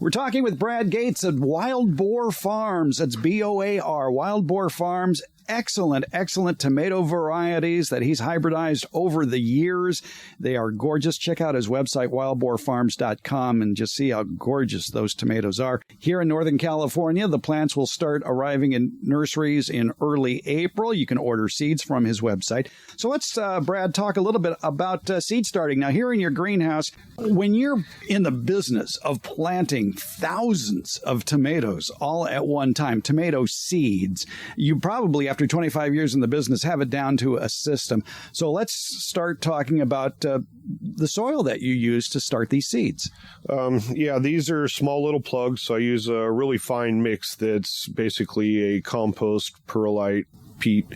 We're talking with Brad Gates at Wild Boar Farms. That's BOAR, Wild Boar Farms. Excellent tomato varieties that he's hybridized over the years. They are gorgeous. Check out his website, wildboarfarms.com, and just see how gorgeous those tomatoes are. Here in Northern California, the plants will start arriving in nurseries in early April. You can order seeds from his website. So let's, Brad, talk a little bit about seed starting. Now, here in your greenhouse, when you're in the business of planting thousands of tomatoes all at one time, tomato seeds, you probably, after 25 years in the business, have it down to a system. So let's start talking about the soil that you use to start these seeds. These are small little plugs. So I use a really fine mix that's basically a compost, perlite, peat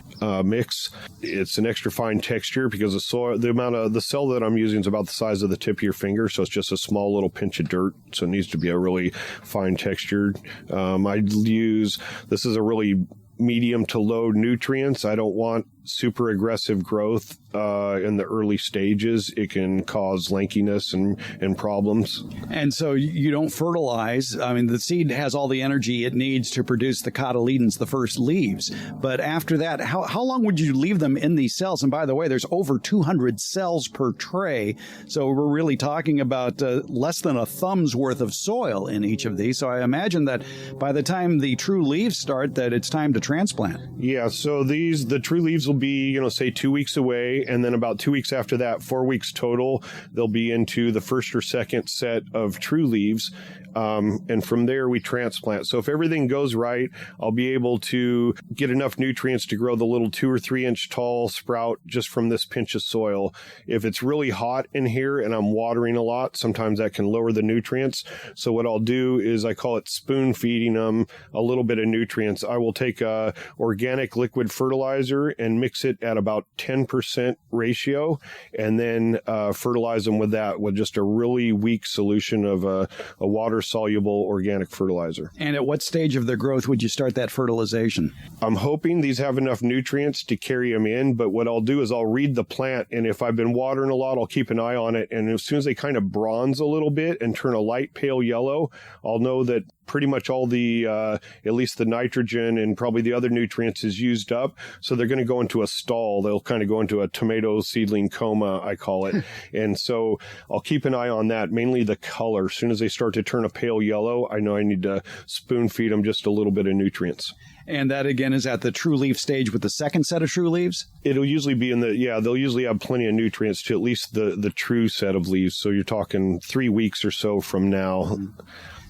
mix. It's an extra fine texture because the amount of the cell that I'm using is about the size of the tip of your finger. So it's just a small little pinch of dirt. So it needs to be a really fine texture. This is a really medium to low nutrients. I don't want super aggressive growth in the early stages. It can cause lankiness and problems. And so you don't fertilize. I mean, the seed has all the energy it needs to produce the cotyledons, the first leaves. But after that, how long would you leave them in these cells? And by the way, there's over 200 cells per tray. So we're really talking about less than a thumb's worth of soil in each of these. So I imagine that by the time the true leaves start, that it's time to transplant. Yeah, so the true leaves will be, say 2 weeks away, and then about 2 weeks after that, 4 weeks total, they'll be into the first or second set of true leaves. And from there, we transplant. So if everything goes right, I'll be able to get enough nutrients to grow the little 2 or 3 inch tall sprout just from this pinch of soil. If it's really hot in here and I'm watering a lot, sometimes that can lower the nutrients. So what I'll do is I call it spoon feeding them a little bit of nutrients. I will take a organic liquid fertilizer and mix it at about 10% ratio, and then fertilize them with that with just a really weak solution of a water-soluble organic fertilizer. And at what stage of their growth would you start that fertilization? I'm hoping these have enough nutrients to carry them in, but what I'll do is I'll read the plant, and if I've been watering a lot, I'll keep an eye on it, and as soon as they kind of bronze a little bit and turn a light pale yellow, I'll know that pretty much all the, at least the nitrogen and probably the other nutrients is used up. So they're going to go into a stall. They'll kind of go into a tomato seedling coma, I call it. And so I'll keep an eye on that, mainly the color. As soon as they start to turn a pale yellow, I know I need to spoon feed them just a little bit of nutrients. And that, again, is at the true leaf stage with the second set of true leaves? It'll usually be they'll usually have plenty of nutrients to at least the true set of leaves. So you're talking 3 weeks or so from now. Mm-hmm.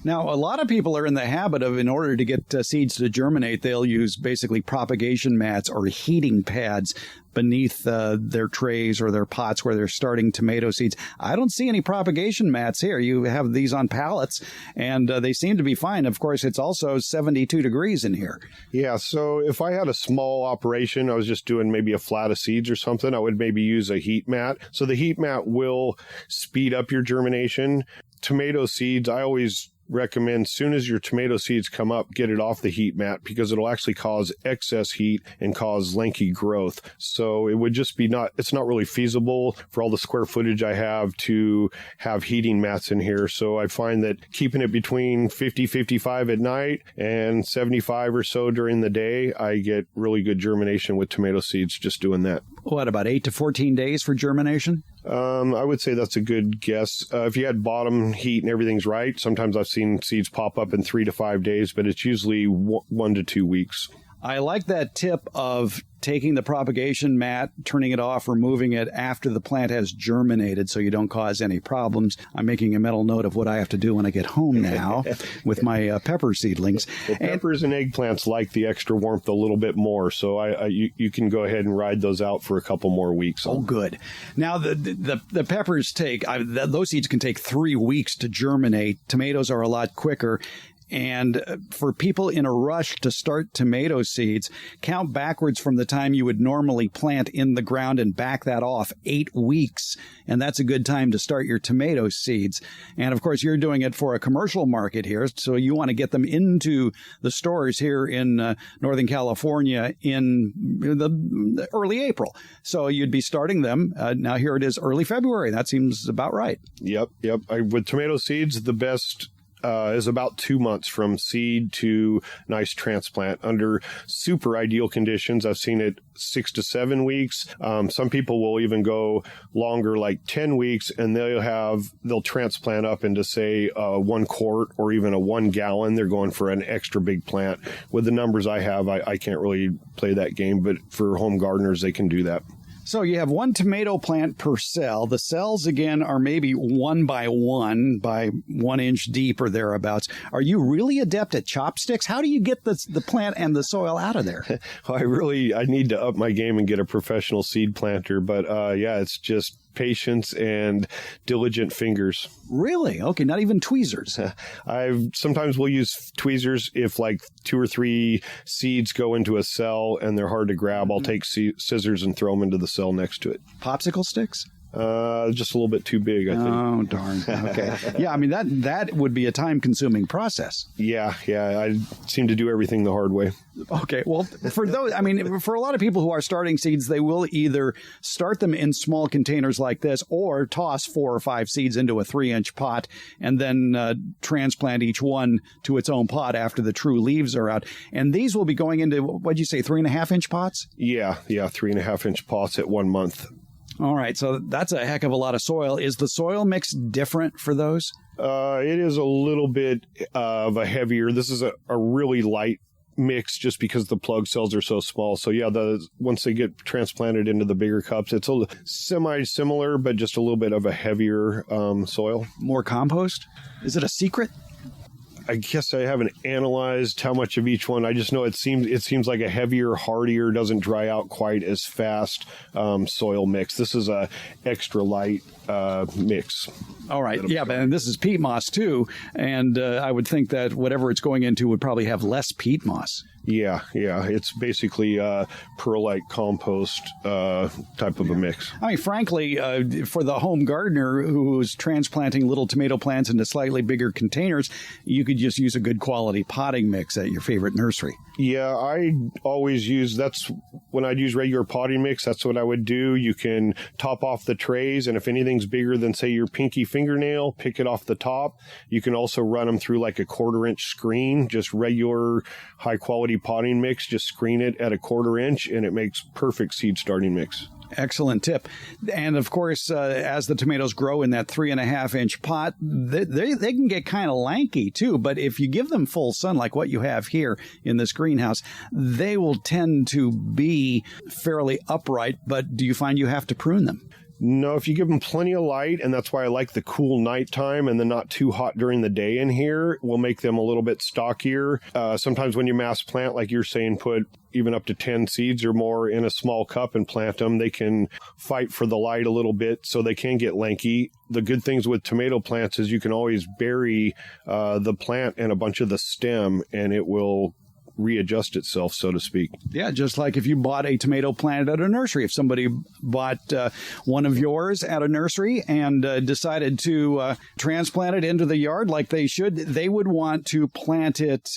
Now, a lot of people are in the habit of, in order to get seeds to germinate, they'll use basically propagation mats or heating pads beneath their trays or their pots where they're starting tomato seeds. I don't see any propagation mats here. You have these on pallets, and they seem to be fine. Of course, it's also 72 degrees in here. Yeah, so if I had a small operation, I was just doing maybe a flat of seeds or something, I would maybe use a heat mat. So the heat mat will speed up your germination. Tomato seeds, I always recommend as soon as your tomato seeds come up, get it off the heat mat because it'll actually cause excess heat and cause lanky growth. So it would just be it's not really feasible for all the square footage I have to have heating mats in here. So I find that keeping it between 50, 55 at night and 75 or so during the day, I get really good germination with tomato seeds just doing that. What, about 8 to 14 days for germination? I would say that's a good guess. If you had bottom heat and everything's right, sometimes I've seen seeds pop up in 3 to 5 days, but it's usually 1 to 2 weeks. I like that tip of taking the propagation mat, turning it off, removing it after the plant has germinated so you don't cause any problems. I'm making a mental note of what I have to do when I get home now with my pepper seedlings. Well, peppers and eggplants like the extra warmth a little bit more, so you can go ahead and ride those out for a couple more weeks. Oh, good. Now, the peppers those seeds can take 3 weeks to germinate. Tomatoes are a lot quicker. And for people in a rush to start tomato seeds, count backwards from the time you would normally plant in the ground and back that off 8 weeks. And that's a good time to start your tomato seeds. And of course, you're doing it for a commercial market here. So you want to get them into the stores here in Northern California in the early April. So you'd be starting them. Now here it is early February. That seems about right. Yep. With tomato seeds, the best is about 2 months from seed to nice transplant. Under super ideal conditions, I've seen it 6 to 7 weeks. Some people will even go longer, like 10 weeks, and they'll transplant up into, say, 1 quart or even a 1 gallon. They're going for an extra big plant. With the numbers I have, I can't really play that game, but for home gardeners, they can do that. So you have 1 tomato plant per cell. The cells, again, are maybe 1 by 1 inch deep or thereabouts. Are you really adept at chopsticks? How do you get the plant and the soil out of there? I need to up my game and get a professional seed planter. But it's just patience and diligent fingers. Really? Okay, not even tweezers. Sometimes we'll use tweezers if like 2 or 3 seeds go into a cell and they're hard to grab. I'll take scissors and throw them into the cell next to it. Popsicle sticks? Just a little bit too big, I think. Oh, darn. Okay. Yeah, I mean, that would be a time-consuming process. Yeah. I seem to do everything the hard way. Okay. Well, for a lot of people who are starting seeds, they will either start them in small containers like this or toss 4 or 5 seeds into a 3-inch pot and then transplant each one to its own pot after the true leaves are out. And these will be going into, what'd you say, 3.5-inch pots? Yeah, 3.5-inch pots at 1 month. All right, so that's a heck of a lot of soil. Is the soil mix different for those? It is a little bit of a heavier. This is a really light mix just because the plug cells are so small. So once they get transplanted into the bigger cups, it's a semi-similar, but just a little bit of a heavier soil. More compost? Is it a secret? I guess I haven't analyzed how much of each one. I just know it seems like a heavier, hardier, doesn't dry out quite as fast soil mix. This is a extra light mix. All right. Yeah, and this is peat moss too. And I would think that whatever it's going into would probably have less peat moss. Yeah. It's basically perlite compost type of a mix. I mean, frankly, for the home gardener who's transplanting little tomato plants into slightly bigger containers, you could just use a good quality potting mix at your favorite nursery. Yeah, I always when I'd use regular potting mix, that's what I would do. You can top off the trays, and if anything's bigger than, say, your pinky fingernail, pick it off the top. You can also run them through like a 1/4 inch screen, just regular high quality potting mix, just screen it at a 1/4 inch, and it makes perfect seed starting mix. Excellent tip. And of course, as the tomatoes grow in that 3.5-inch pot, they can get kind of lanky too. But if you give them full sun, like what you have here in this greenhouse, they will tend to be fairly upright. But do you find you have to prune them? No, if you give them plenty of light, and that's why I like the cool nighttime and the not too hot during the day in here, will make them a little bit stockier. Sometimes when you mass plant, like you're saying, put even up to 10 seeds or more in a small cup and plant them, they can fight for the light a little bit, so they can get lanky. The good things with tomato plants is you can always bury the plant in a bunch of the stem, and it will readjust itself, so to speak. Yeah, just like if you bought a tomato plant at a nursery. If somebody bought one of yours at a nursery and decided to transplant it into the yard like they should, they would want to plant it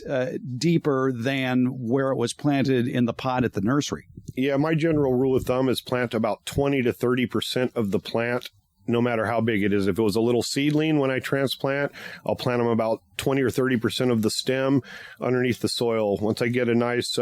deeper than where it was planted in the pot at the nursery. Yeah, my general rule of thumb is plant about 20 to 30% of the plant, no matter how big it is. If it was a little seedling when I transplant, I'll plant them about 20 or 30% of the stem underneath the soil. Once I get a nice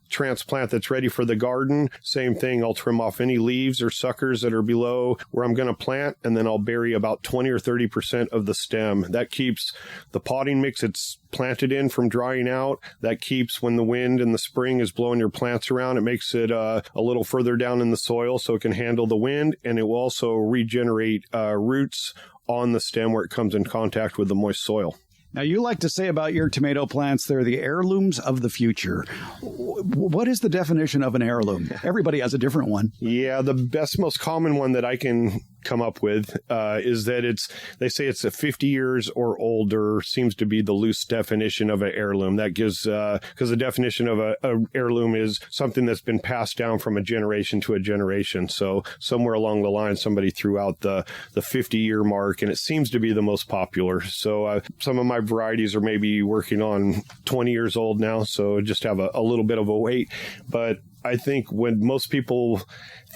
transplant that's ready for the garden, same thing. I'll trim off any leaves or suckers that are below where I'm going to plant, and then I'll bury about 20 or 30% of the stem. That keeps the potting mix it's planted in from drying out. That keeps, when the wind in the spring is blowing your plants around, it makes it a little further down in the soil so it can handle the wind, and it will also regenerate roots on the stem where it comes in contact with the moist soil. Now, you like to say about your tomato plants, they're the heirlooms of the future. What is the definition of an heirloom? Everybody has a different one. Yeah, the best, most common one that I can come up with is that they say it's a 50 years or older, seems to be the loose definition of an heirloom. That gives, because the definition of a heirloom is something that's been passed down from a generation to a generation. So somewhere along the line, somebody threw out the 50-year mark, and it seems to be the most popular. So some of my varieties are maybe working on 20 years old now, so just have a little bit of a wait. But I think when most people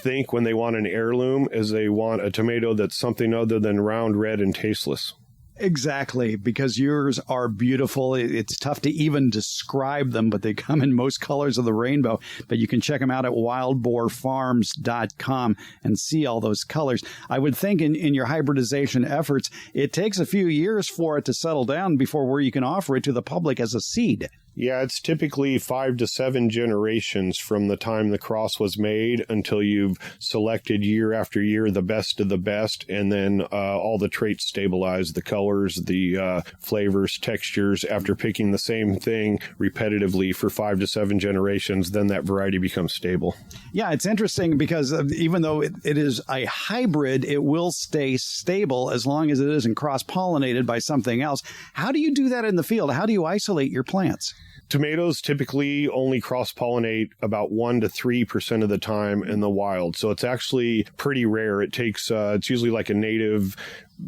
think when they want an heirloom is they want a tomato that's something other than round, red, and tasteless. Exactly, because yours are beautiful. It's tough to even describe them, but they come in most colors of the rainbow. But you can check them out at wildboarfarms.com and see all those colors. I would think in your hybridization efforts, it takes a few years for it to settle down before where you can offer it to the public as a seed. Yeah, it's typically 5 to 7 generations from the time the cross was made until you've selected year after year the best of the best, and then all the traits stabilize, the colors, the flavors, textures. After picking the same thing repetitively for 5 to 7 generations, then that variety becomes stable. Yeah, it's interesting because even though it is a hybrid, it will stay stable as long as it isn't cross-pollinated by something else. How do you do that in the field? How do you isolate your plants? Tomatoes typically only cross-pollinate about 1 to 3% of the time in the wild. So it's actually pretty rare. It takes, it's usually like a native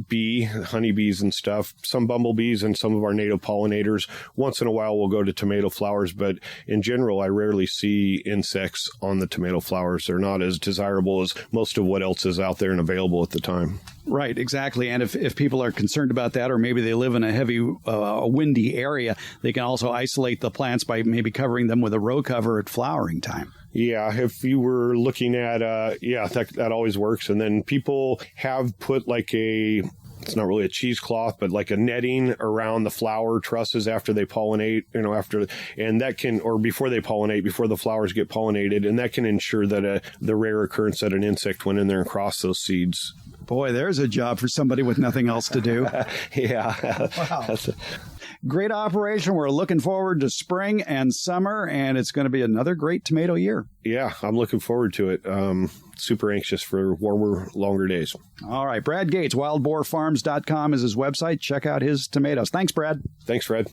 bee, honeybees and stuff, some bumblebees and some of our native pollinators. Once in a while, we'll go to tomato flowers, but in general, I rarely see insects on the tomato flowers. They're not as desirable as most of what else is out there and available at the time. Right, exactly. And if people are concerned about that, or maybe they live in a heavy, windy area, they can also isolate the plants by maybe covering them with a row cover at flowering time. Yeah, if you were looking at, that always works. And then people have put it's not really a cheesecloth, but like a netting around the flower trusses after they pollinate, and that can, or before they pollinate, before the flowers get pollinated, and that can ensure that the rare occurrence that an insect went in there and crossed those seeds. Boy, there's a job for somebody with nothing else to do. Yeah. Wow. Great operation. We're looking forward to spring and summer, and it's going to be another great tomato year. Yeah, I'm looking forward to it. Super anxious for warmer, longer days. All right. Brad Gates, wildboarfarms.com is his website. Check out his tomatoes. Thanks, Brad. Thanks, Fred.